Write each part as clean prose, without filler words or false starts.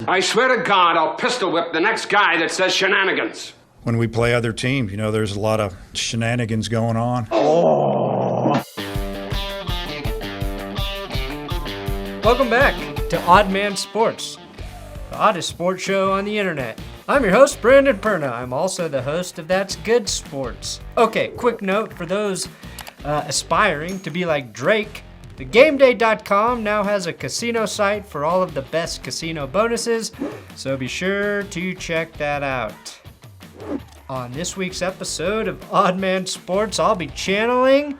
I swear to God, I'll pistol whip the next guy that says shenanigans. When we play other teams, there's a lot of shenanigans going on. Welcome back to Odd Man Sports, the oddest sports show on the internet. I'm your host, Brandon Perna. I'm also the host of That's Good Sports. Okay, quick note for those aspiring to be like Drake. TheGameDay.com now has a casino site for all of the best casino bonuses, so be sure to check that out. On this week's episode of Odd Man Sports, I'll be channeling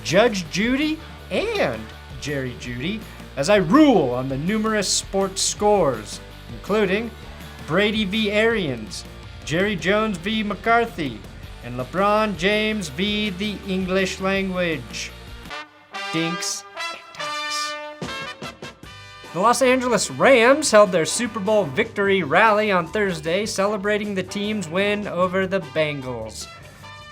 Judge Judy and Jerry Jeudy as I rule on the numerous sports scores, including Brady v. Arians, Jerry Jones v. McCarthy, and LeBron James v. the English language. Dinks and Dunks. The Los Angeles Rams held their Super Bowl victory rally on Thursday, celebrating the team's win over the Bengals.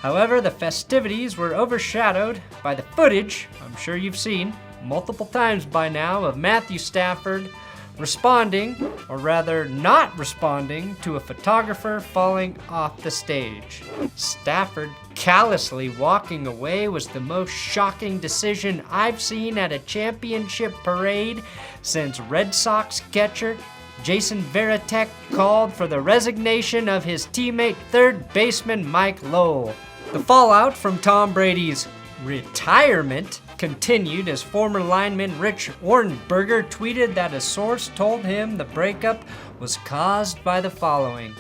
However, the festivities were overshadowed by the footage I'm sure you've seen multiple times by now of Matthew Stafford responding, or rather not responding, to a photographer falling off the stage. Stafford callously walking away was the most shocking decision I've seen at a championship parade since Red Sox catcher Jason Varitek called for the resignation of his teammate third baseman Mike Lowell. The fallout from Tom Brady's retirement continued as former lineman Rich Ohrnberger tweeted that a source told him the breakup was caused by the following.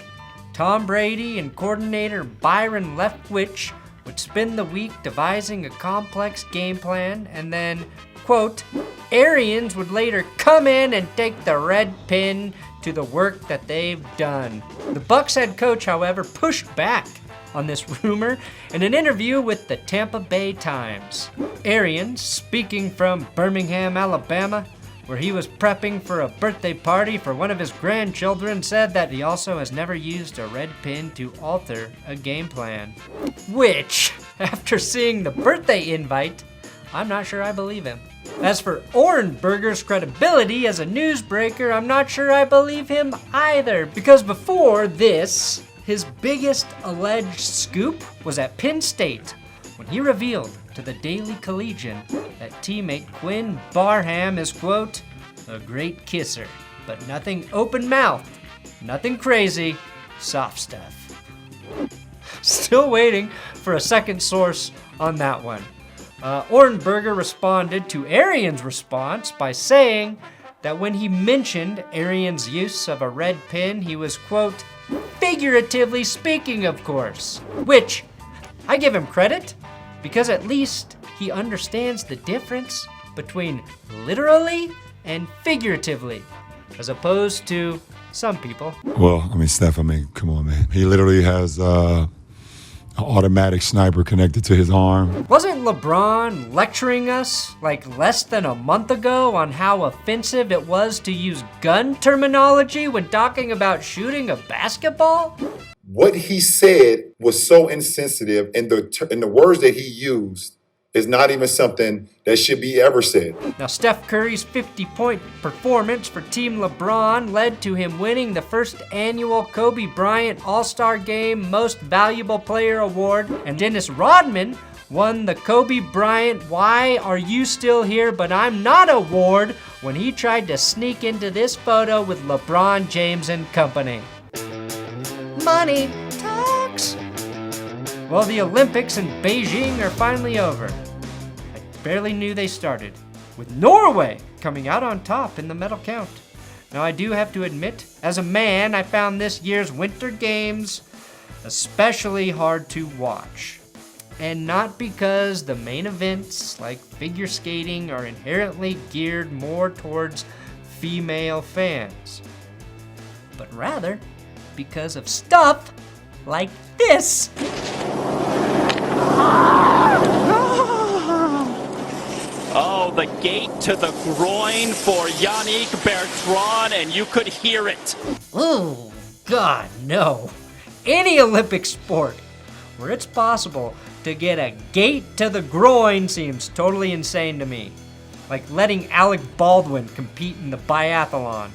Tom Brady and coordinator Byron Leftwich would spend the week devising a complex game plan, and then, quote, Arians would later come in and take the red pin to the work that they've done. The Bucs head coach, however, pushed back on this rumor in an interview with the Tampa Bay Times. Arians, speaking from Birmingham, Alabama, where he was prepping for a birthday party for one of his grandchildren, said that he also has never used a red pin to alter a game plan. Which, after seeing the birthday invite, I'm not sure I believe him. As for Ohrnberger's credibility as a newsbreaker, I'm not sure I believe him either, because before this, his biggest alleged scoop was at Penn State when he revealed to the Daily Collegian that teammate Quinn Barham is, quote, a great kisser, but nothing open-mouthed, nothing crazy, soft stuff. Still waiting for a second source on that one. Ohrnberger responded to Arians' response by saying that when he mentioned Arians' use of a red pin, he was, quote, figuratively speaking, of course, which I give him credit because at least he understands the difference between literally and figuratively, as opposed to some people. Well, Steph, come on, man. He literally has an automatic sniper connected to his arm. Wasn't LeBron lecturing us like less than a month ago on how offensive it was to use gun terminology when talking about shooting a basketball? What he said was so insensitive, and the words that he used is not even something that should be ever said. Now, Steph Curry's 50-point performance for Team LeBron led to him winning the first annual Kobe Bryant All-Star Game Most Valuable Player Award, and Dennis Rodman won the Kobe Bryant Why Are You Still Here But I'm Not Award when he tried to sneak into this photo with LeBron James and company. Money talks. Well, the Olympics in Beijing are finally over. I barely knew they started, with Norway coming out on top in the medal count. Now, I do have to admit, as a man, I found this year's Winter Games especially hard to watch. And not because the main events, like figure skating, are inherently geared more towards female fans, but rather because of stuff like this. Oh, the gate to the groin for Yannick Bertrand, and you could hear it. Oh, God, no. Any Olympic sport where it's possible to get a gate to the groin seems totally insane to me. Like letting Alec Baldwin compete in the biathlon.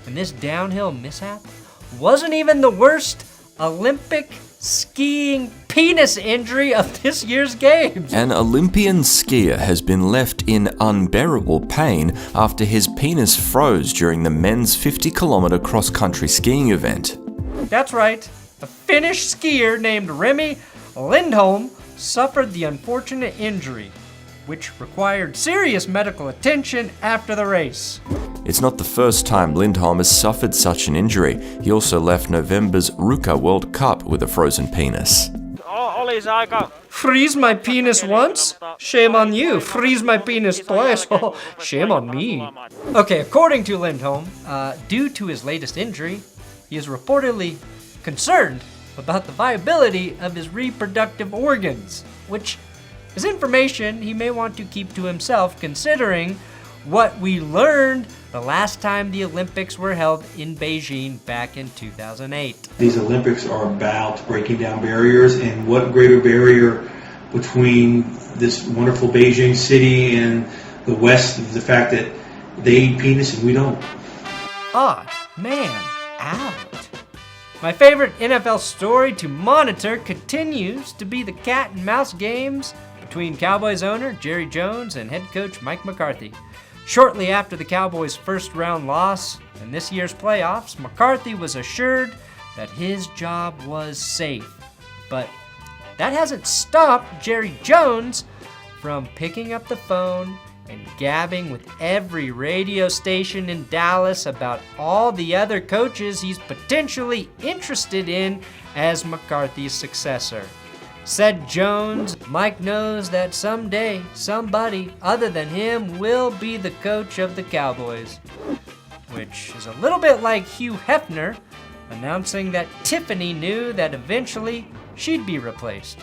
And this downhill mishap wasn't even the worst Olympic skiing penis injury of this year's games. An Olympian skier has been left in unbearable pain after his penis froze during the men's 50-kilometer cross-country skiing event. That's right. A Finnish skier named Remi Lindholm suffered the unfortunate injury, which required serious medical attention after the race. It's not the first time Lindholm has suffered such an injury. He also left November's Ruka World Cup with a frozen penis. Freeze my penis once? Shame on you. Freeze my penis twice? Oh, shame on me. Okay, according to Lindholm, due to his latest injury, he is reportedly concerned about the viability of his reproductive organs, which is information he may want to keep to himself, considering what we learned the last time the Olympics were held in Beijing back in 2008. These Olympics are about breaking down barriers, and what greater barrier between this wonderful Beijing city and the West of the fact that they eat penis and we don't. Odd man out. My favorite NFL story to monitor continues to be the cat and mouse games between Cowboys owner Jerry Jones and head coach Mike McCarthy. Shortly after the Cowboys' first-round loss in this year's playoffs, McCarthy was assured that his job was safe. But that hasn't stopped Jerry Jones from picking up the phone and gabbing with every radio station in Dallas about all the other coaches he's potentially interested in as McCarthy's successor. Said Jones, Mike knows that someday somebody other than him will be the coach of the Cowboys. Which is a little bit like Hugh Hefner announcing that Tiffany knew that eventually she'd be replaced.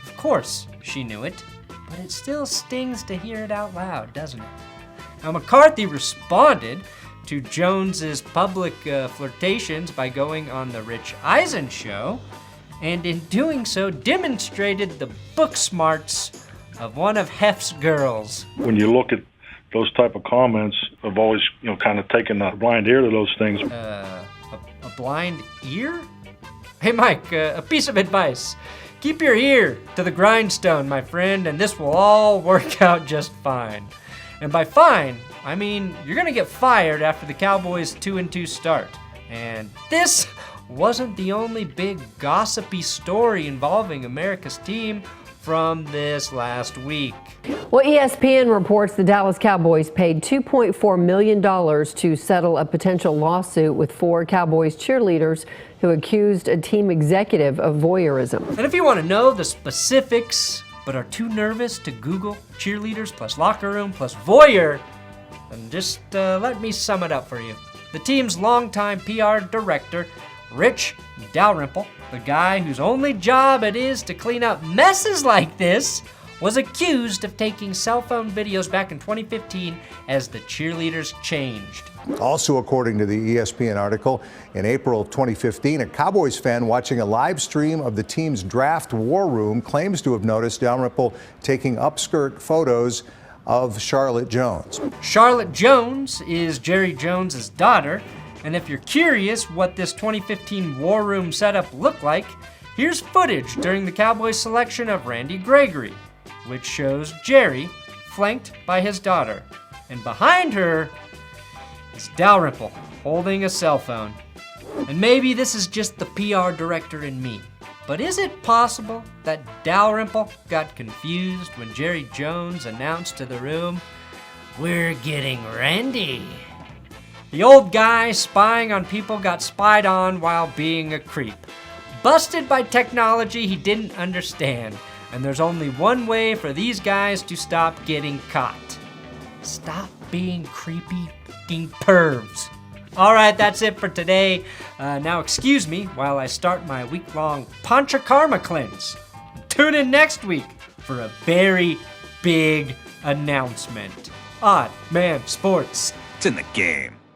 Of course she knew it, but it still stings to hear it out loud, doesn't it? Now McCarthy responded to Jones's public flirtations by going on the Rich Eisen show, and in doing so demonstrated the book smarts of one of Hef's girls. When you look at those type of comments, I've always, kind of taken a blind ear to those things. A blind ear? Hey Mike, a piece of advice. Keep your ear to the grindstone, my friend, and this will all work out just fine. And by fine, I mean you're gonna get fired after the Cowboys' 2-2 start. And this wasn't the only big gossipy story involving America's team from this last week. Well, ESPN reports the Dallas Cowboys paid $2.4 million to settle a potential lawsuit with 4 Cowboys cheerleaders who accused a team executive of voyeurism. And if you want to know the specifics but are too nervous to Google cheerleaders plus locker room plus voyeur, then just let me sum it up for you. The team's longtime PR director, Rich Dalrymple, the guy whose only job it is to clean up messes like this, was accused of taking cell phone videos back in 2015 as the cheerleaders changed. Also, according to the ESPN article, in April of 2015, a Cowboys fan watching a live stream of the team's draft war room claims to have noticed Dalrymple taking upskirt photos of Charlotte Jones. Charlotte Jones is Jerry Jones's daughter, and if you're curious what this 2015 war room setup looked like, here's footage during the Cowboys' selection of Randy Gregory, which shows Jerry flanked by his daughter, and behind her is Dalrymple holding a cell phone. And maybe this is just the PR director in me, but is it possible that Dalrymple got confused when Jerry Jones announced to the room, "We're getting Randy"? The old guy spying on people got spied on while being a creep. Busted by technology he didn't understand. And there's only one way for these guys to stop getting caught. Stop being creepy fucking pervs. All right, that's it for today. Now excuse me while I start my week-long Panchakarma cleanse. Tune in next week for a very big announcement. Odd Man Sports. It's in the game.